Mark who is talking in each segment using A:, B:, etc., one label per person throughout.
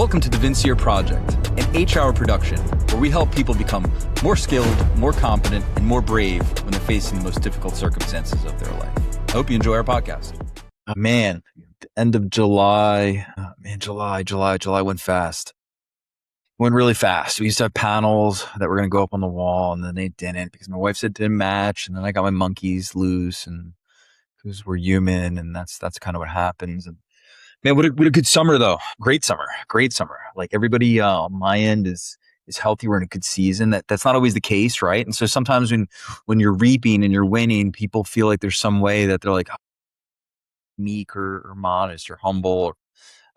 A: Welcome to the Vincier Project, an H-hour production where we help people become more skilled, more competent, and more brave when they're facing the most difficult circumstances of their life. I hope you enjoy our podcast. Man, the end of July. July went fast. Went really fast. We used to have panels that were going to go up on the wall, and then they didn't because my wife said it didn't match, and then I got my monkeys loose, and because we're human, and that's kind of what happens. And man, what a good summer though. Great summer. Like everybody on my end is healthy. We're in a good season. That's not always the case, right? And so sometimes when you're reaping and you're winning, people feel like there's some way that they're like meek or modest or humble. Or,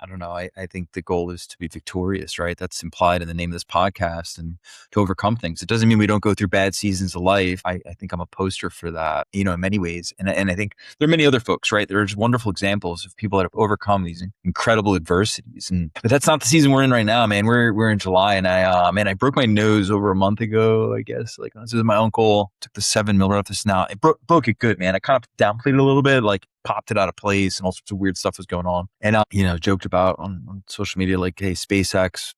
A: I don't know. I think the goal is to be victorious, right? That's implied in the name of this podcast, and to overcome things. It doesn't mean we don't go through bad seasons of life. I think I'm a poster for that, in many ways. And I think there are many other folks, right? There's wonderful examples of people that have overcome these incredible adversities. But that's not the season we're in right now, man. We're in July, and I broke my nose over a month ago, I guess. Like, this was my uncle, took the 7 mil right off the snout. It broke it good, man. I kind of downplayed it a little bit, like popped it out of place, and all sorts of weird stuff was going on. And joked about on social media, like, hey, SpaceX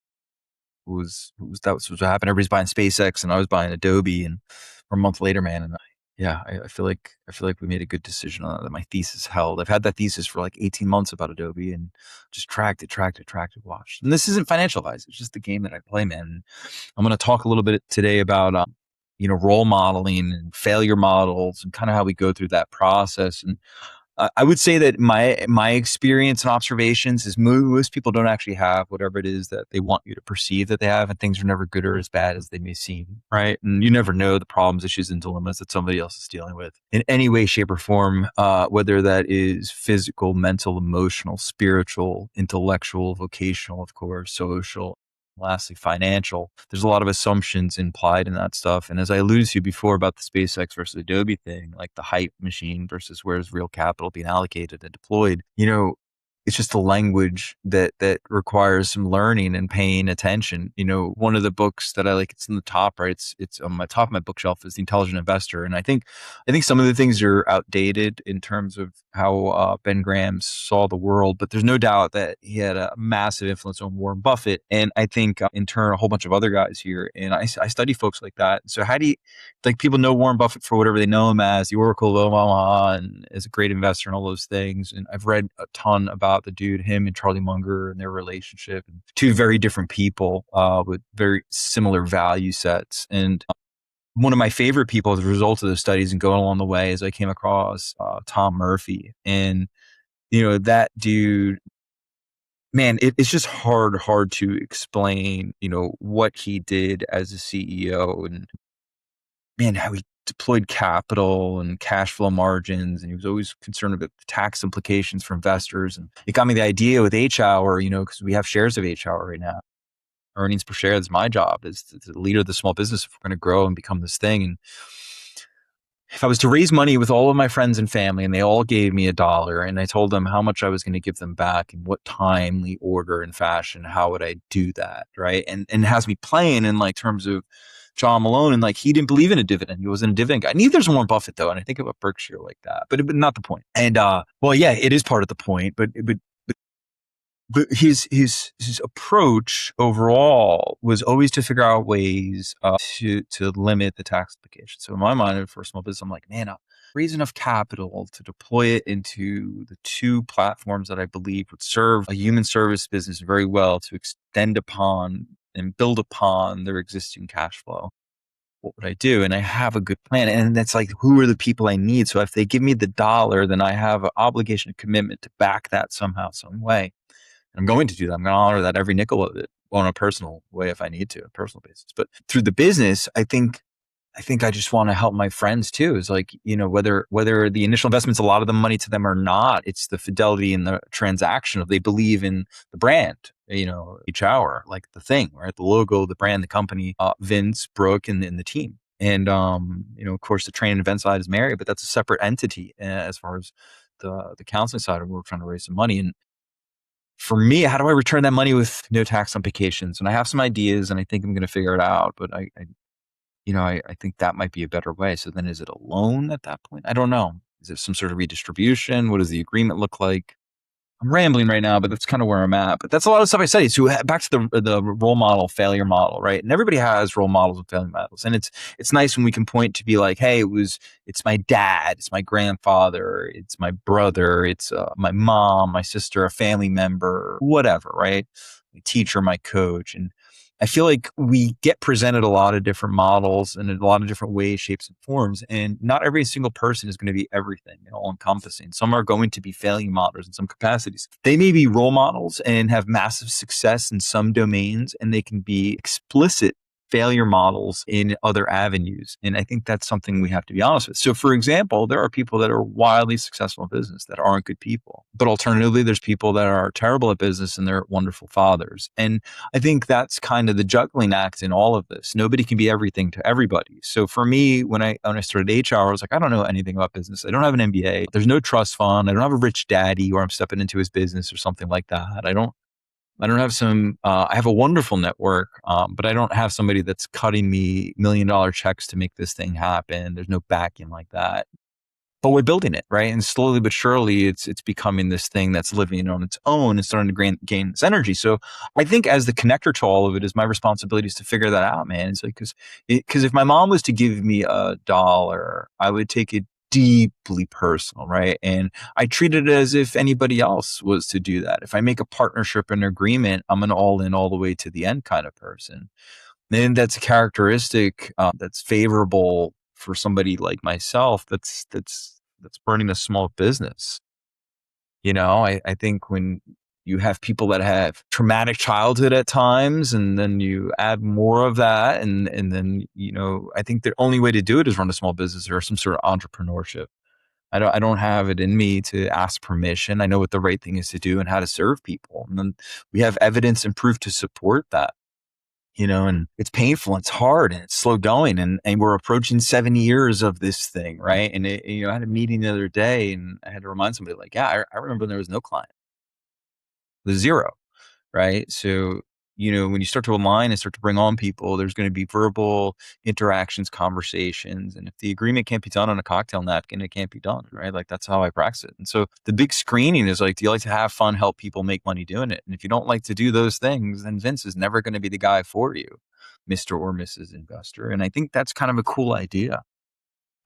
A: was that was what happened. Everybody's buying SpaceX, and I was buying Adobe, and a month later, man. And I feel like we made a good decision on that. My thesis held. I've had that thesis for like 18 months about Adobe, and just tracked, watched. And this isn't financial advice. It's just the game that I play, man. And I'm going to talk a little bit today about role modeling and failure models, and kind of how we go through that process. And I would say that my experience and observations is most people don't actually have whatever it is that they want you to perceive that they have, and things are never good or as bad as they may seem, right? And you never know the problems, issues, and dilemmas that somebody else is dealing with in any way, shape, or form, whether that is physical, mental, emotional, spiritual, intellectual, vocational, of course, social. Lastly, financial. There's a lot of assumptions implied in that stuff. And as I alluded to before about the SpaceX versus Adobe thing, like the hype machine versus where's real capital being allocated and deployed, it's just a language that requires some learning and paying attention. One of the books that I like, it's in the top, right? It's on my top of my bookshelf, is The Intelligent Investor. And I think some of the things are outdated in terms of how Ben Graham saw the world, but there's no doubt that he had a massive influence on Warren Buffett. And I think in turn, a whole bunch of other guys here. And I study folks like that. So how do you, like, people know Warren Buffett for whatever they know him as, the Oracle of Omaha, and as a great investor and all those things. And I've read a ton about the dude, him and Charlie Munger, and their relationship, and two very different people with very similar value sets. And one of my favorite people as a result of those studies and going along the way is I came across Tom Murphy. And, that dude, man, it's just hard to explain, what he did as a CEO, and man, how he deployed capital and cash flow margins, and he was always concerned about the tax implications for investors. And it got me the idea with H-Hour, because we have shares of H-Hour right now. Earnings per share, that's my job, is to leader of the small business if we're going to grow and become this thing. And if I was to raise money with all of my friends and family, and they all gave me $1, and I told them how much I was going to give them back, in what timely order and fashion, how would I do that, right? And it has me playing in like terms of John Malone, and like, he didn't believe in a dividend. He wasn't a dividend guy. Neither's Warren Buffett though, and I think of a Berkshire like that, but not the point. And well, yeah, it is part of the point, but his approach overall was always to figure out ways to limit the tax implications. So in my mind, for a small business, I'm like, man, I'll raise enough capital to deploy it into the two platforms that I believe would serve a human service business very well, to extend upon and build upon their existing cash flow. What would I do? And I have a good plan. And that's like, who are the people I need? So if they give me the $1, then I have an obligation, a commitment to back that somehow, some way. I'm going to do that. I'm going to honor that every nickel of it on a personal way if I need to, a personal basis. But through the business, I think I just want to help my friends too. Is like, whether the initial investment's a lot of the money to them or not, it's the fidelity in the transaction of they believe in the brand, each hour, like the thing, right? The logo, the brand, the company, Vince, Brooke, and the team. And, of course, the training and event side is Mary, but that's a separate entity as far as the counseling side, we're trying to raise some money. And for me, how do I return that money with no tax implications? And I have some ideas, and I think I'm going to figure it out. But I think that might be a better way. So then, is it a loan at that point? I don't know. Is it some sort of redistribution? What does the agreement look like? I'm rambling right now, but that's kind of where I'm at. But that's a lot of stuff I study. So back to the role model failure model, right? And everybody has role models and failure models, and it's nice when we can point to be like, hey, it's my dad, it's my grandfather, it's my brother, it's my mom, my sister, a family member, whatever, right? My teacher, my coach, and I feel like we get presented a lot of different models and a lot of different ways, shapes, and forms. And not every single person is going to be everything, all encompassing. Some are going to be failure models in some capacities. They may be role models and have massive success in some domains, and they can be explicit failure models in other avenues. And I think that's something we have to be honest with. So for example, there are people that are wildly successful in business that aren't good people. But alternatively, there's people that are terrible at business and they're wonderful fathers. And I think that's kind of the juggling act in all of this. Nobody can be everything to everybody. So for me, when I started HR, I was like, I don't know anything about business. I don't have an MBA. There's no trust fund. I don't have a rich daddy or I'm stepping into his business or something like that. I don't have I have a wonderful network, but I don't have somebody that's cutting me $1 million checks to make this thing happen. There's no backing like that. But we're building it, right? And slowly but surely, it's becoming this thing that's living on its own and starting to gain its energy. So I think as the connector to all of it is my responsibility is to figure that out, man. It's like, because if my mom was to give me $1, I would take it deeply personal, right? And I treat it as if anybody else was to do that. If I make a partnership and agreement, I'm an all in all the way to the end kind of person. And that's a characteristic that's favorable for somebody like myself that's running a small business. I think when you have people that have traumatic childhood at times and then you add more of that and then I think the only way to do it is run a small business or some sort of entrepreneurship. I don't have it in me to ask permission. I know what the right thing is to do and how to serve people. And then we have evidence and proof to support that. And it's painful, and it's hard, and it's slow going. And we're approaching 7 years of this thing, right? And I had a meeting the other day and I had to remind somebody like, yeah, I remember when there was no client, the zero, right? So, when you start to align and start to bring on people, there's going to be verbal interactions, conversations. And if the agreement can't be done on a cocktail napkin, it can't be done, right? Like that's how I practice it. And so the big screening is like, do you like to have fun, help people make money doing it? And if you don't like to do those things, then Vince is never going to be the guy for you, Mr. or Mrs. Investor. And I think that's kind of a cool idea.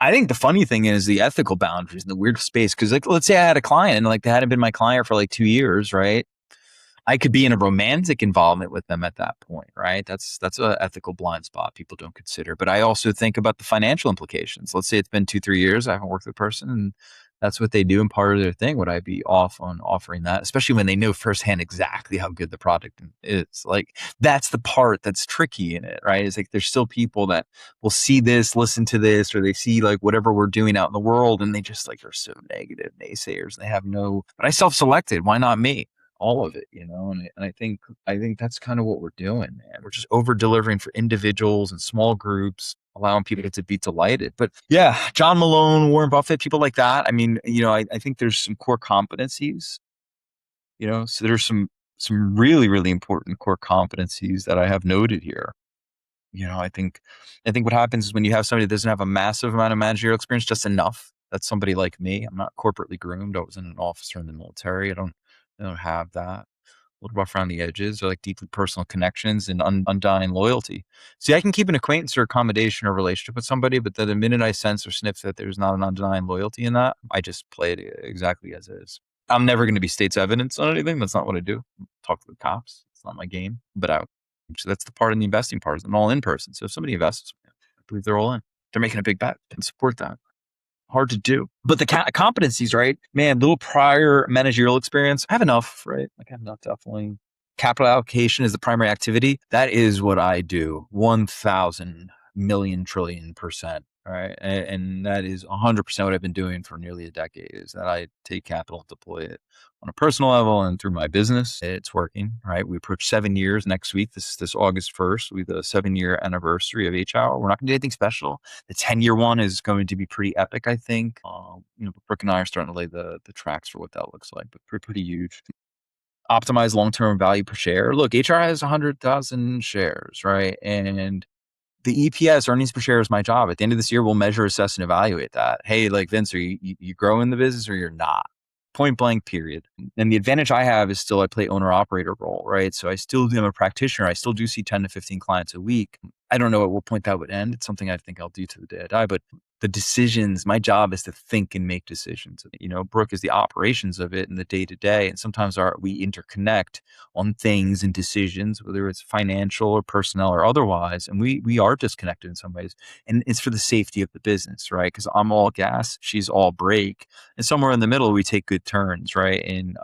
A: I think the funny thing is the ethical boundaries and the weird space. Cause like, let's say I had a client and like they hadn't been my client for like 2 years, right? I could be in a romantic involvement with them at that point, right? That's an ethical blind spot people don't consider. But I also think about the financial implications. Let's say it's been 2-3 years, I haven't worked with a person and that's what they do and part of their thing. Would I be off on offering that, especially when they know firsthand exactly how good the product is? Like that's the part that's tricky in it, right? It's like there's still people that will see this, listen to this, or they see like whatever we're doing out in the world and they just like are so negative naysayers. They have but I self-selected. Why not me? All of it, and I think that's kind of what we're doing, man. We're just over delivering for individuals and small groups, allowing people to be delighted. But yeah, John Malone, Warren Buffett, people like that. I mean, I think there's some core competencies, so there's some really, really important core competencies that I have noted here. I think what happens is when you have somebody that doesn't have a massive amount of managerial experience, just enough. That's somebody like me. I'm not corporately groomed. I wasn't an officer in the military. I don't have that. A little rough around the edges, or like deeply personal connections and undying loyalty. See, I can keep an acquaintance or accommodation or relationship with somebody, but the minute I sense or sniff that there's not an undying loyalty in that, I just play it exactly as is. I'm never going to be state's evidence on anything. That's not what I do. Talk to the cops. It's not my game. But so that's the part in the investing part. Is an all in person. So if somebody invests, I believe they're all in. They're making a big bet and support that. Hard to do. But the competencies, right? Man, little prior managerial experience. I have enough, right? Like I have enough, definitely. Capital allocation is the primary activity. That is what I do. 1,000 million trillion %. Right. And that is 100% what I've been doing for nearly a decade is that I take capital and deploy it on a personal level and through my business. It's working. Right. We approach 7 years next week. This August 1st, we have the 7-year anniversary of HR. We're not going to do anything special. The 10-year one is going to be pretty epic, I think. Brooke and I are starting to lay the tracks for what that looks like, but pretty huge. Optimize long-term value per share. Look, HR has 100,000 shares, right? And the EPS, earnings per share, is my job. At the end of this year, we'll measure, assess, and evaluate that. Hey, like Vince, are you growing the business or you're not? point blank period. And the advantage I have is still I play owner operator role, right? So I still am a practitioner. I still do see 10 to 15 clients a week. I don't know at what point that would end. It's something I think I'll do to the day I die, but the decisions, my job is to think and make decisions. Brooke is the operations of it and the day to day. And sometimes we interconnect on things and decisions, whether it's financial or personnel or otherwise. And we are disconnected in some ways. And it's for the safety of the business, right? Because I'm all gas, she's all brake. And somewhere in the middle, we take good turns, right? And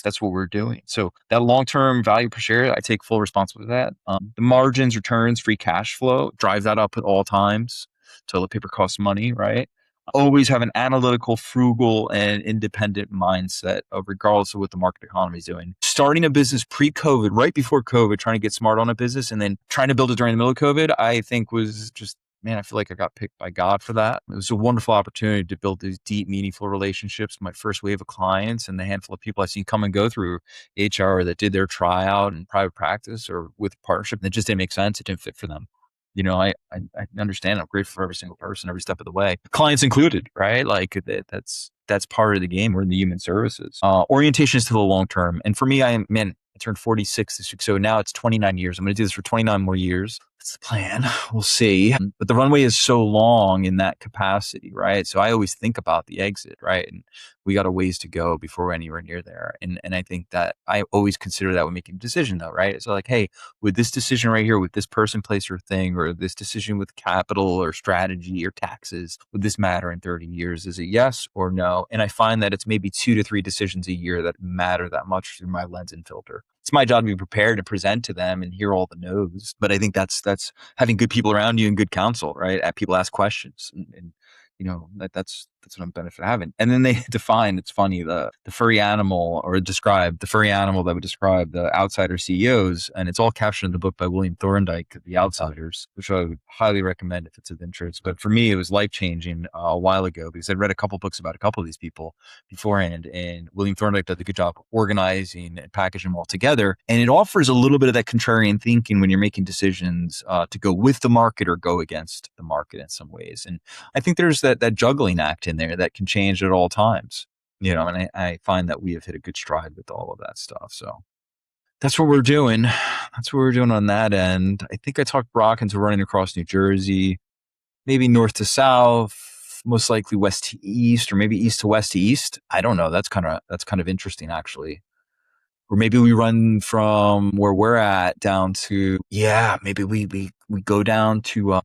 A: that's what we're doing. So that long-term value per share, I take full responsibility for that. The margins, returns, free cash flow, drive that up at all times. Toilet paper costs money, right? Always have an analytical, frugal, and independent mindset of regardless of what the market economy is doing. Starting a business pre-COVID, right before COVID, trying to get smart on a business and then trying to build it during the middle of COVID, I think was just, man, I feel like I got picked by God for that. It was a wonderful opportunity to build these deep, meaningful relationships. My first wave of clients and the handful of people I've seen come and go through HR that did their tryout in private practice or with partnership, and it just didn't make sense. It didn't fit for them. I understand. I'm grateful for every single person, every step of the way, clients included, right? Like that's part of the game. We're in the human services. Orientation is to the long term. And for me, I turned 46 this week. So now it's 29 years. I'm going to do this for 29 more years. That's the plan. We'll see. But the runway is so long in that capacity, right? So I always think about the exit, right? And we got a ways to go before we're anywhere near there. And I think that I always consider that when making a decision though, right? So like, hey, with this decision right here, with this person, place, or thing, or this decision with capital or strategy or taxes, would this matter in 30 years? Is it yes or no? And I find that it's maybe 2 to 3 decisions a year that matter that much through my lens and filter. It's my job to be prepared to present to them and hear all the no's. But I think that's having good people around you and good counsel, right? People ask questions and that's what I'm benefit having. And then they define, it's funny, the furry animal or describe the furry animal that would describe the outsider CEOs. And it's all captured in the book by William Thorndike, The Outsiders, which I would highly recommend if it's of interest. But for me, it was life-changing a while ago because I'd read a couple books about a couple of these people beforehand. And William Thorndike did a good job organizing and packaging them all together. And it offers a little bit of that contrarian thinking when you're making decisions to go with the market or go against the market in some ways. And I think there's that juggling act in there that can change at all times, and I find that we have hit a good stride with all of that stuff. So that's what we're doing. That's what we're doing on that end. I think I talked Brock into running across New Jersey, maybe north to south, most likely west to east, or maybe east to west to east. I don't know. That's kind of interesting actually. Or maybe we run from where we're at down to, maybe we go down to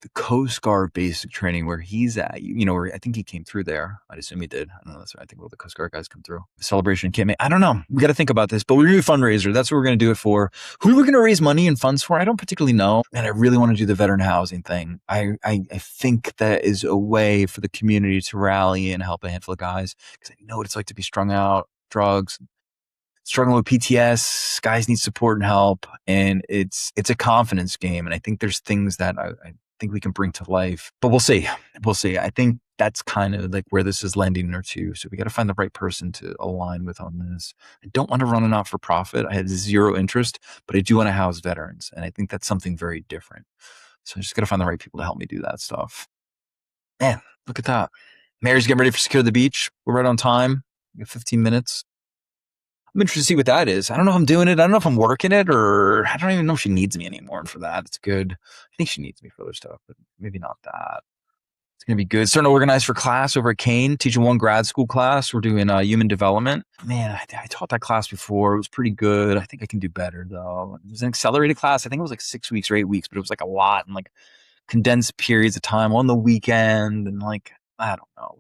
A: the Coast Guard basic training where he's at, where I think he came through there. I'd assume he did. I don't know. That's right. I think all the Coast Guard guys come through. Celebration campaign. I don't know. We got to think about this, but we're going to do a fundraiser. That's what we're going to do it for. Who we're going to raise money and funds for, I don't particularly know. And I really want to do the veteran housing thing. I think that is a way for the community to rally and help a handful of guys because I know what it's like to be strung out, drugs, struggling with PTS. Guys need support and help. And it's a confidence game. And I think there's things that I think we can bring to life, but we'll see. I think that's kind of like where this is landing or two. So we got to find the right person to align with on this. I don't want to run a not-for-profit. I had zero interest, but I do want to house veterans. And I think that's something very different. So I just got to find the right people to help me do that stuff. Man, look at that. Mary's getting ready for Secure the Beach. We're right on time. We got 15 minutes. I'm interested to see what that is. I don't know if I'm doing it. I don't know if I'm working it, or I don't even know if she needs me anymore for that. It's good. I think she needs me for other stuff, but maybe not that. It's going to be good. Starting to organize for class over at Kane, teaching one grad school class. We're doing human development. Man, I taught that class before. It was pretty good. I think I can do better though. It was an accelerated class. I think it was like 6 weeks or 8 weeks, but it was like a lot and like condensed periods of time on the weekend. And like, I don't know.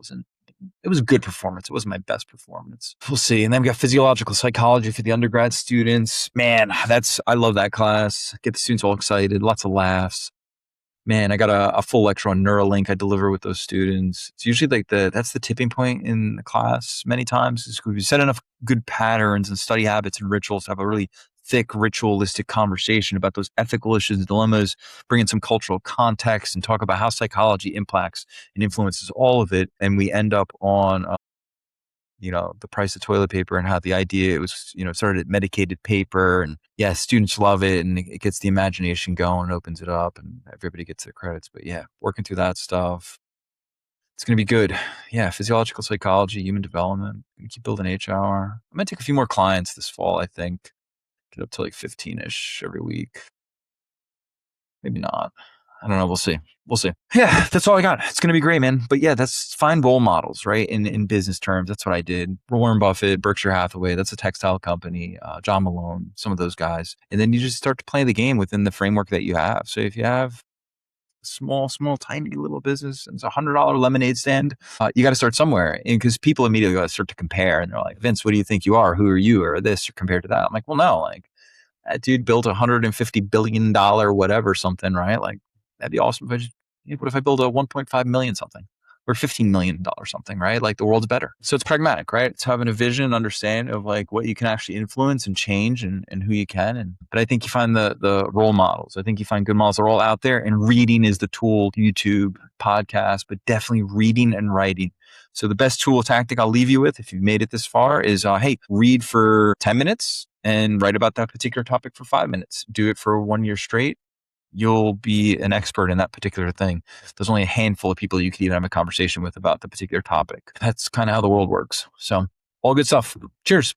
A: It was a good performance. It wasn't my best performance. We'll see. And then we got physiological psychology for the undergrad students. Man, I love that class. Get the students all excited. Lots of laughs. Man, I got a full lecture on Neuralink I deliver with those students. It's usually like that's the tipping point in the class many times. Is we set enough good patterns and study habits and rituals to have a really thick ritualistic conversation about those ethical issues and dilemmas, bring in some cultural context and talk about how psychology impacts and influences all of it. And we end up on, the price of toilet paper and how the idea, it was, started at medicated paper, and students love it and it gets the imagination going, opens it up and everybody gets their credits. But working through that stuff. It's going to be good. Yeah. Physiological psychology, human development. I'm gonna keep building HR. I'm going to take a few more clients this fall, I think. Get up to like 15-ish every week. Maybe not. I don't know. We'll see. We'll see. Yeah, that's all I got. It's going to be great, man. But yeah, that's find role models, right? In business terms, that's what I did. Warren Buffett, Berkshire Hathaway, that's a textile company. John Malone, some of those guys. And then you just start to play the game within the framework that you have. So if you have a small, tiny little business and it's $100 lemonade stand, you got to start somewhere. And because people immediately got to start to compare and they're like, Vince, what do you think you are? Who are you? Or this or compared to that? I'm like, well, no, like that dude built $150 billion whatever something, right? Like that'd be awesome if I just, what if I build a 1.5 million something or $15 million something, right? Like the world's better. So it's pragmatic, right? It's having a vision, understand of like what you can actually influence and change and who you can. But I think you find the role models. I think you find good models are all out there, and reading is the tool, YouTube, podcast, but definitely reading and writing. So the best tool tactic I'll leave you with, if you've made it this far, is hey, read for 10 minutes and write about that particular topic for 5 minutes. Do it for 1 year straight. You'll be an expert in that particular thing. There's only a handful of people you could even have a conversation with about the particular topic. That's kind of how the world works. So all good stuff. Cheers.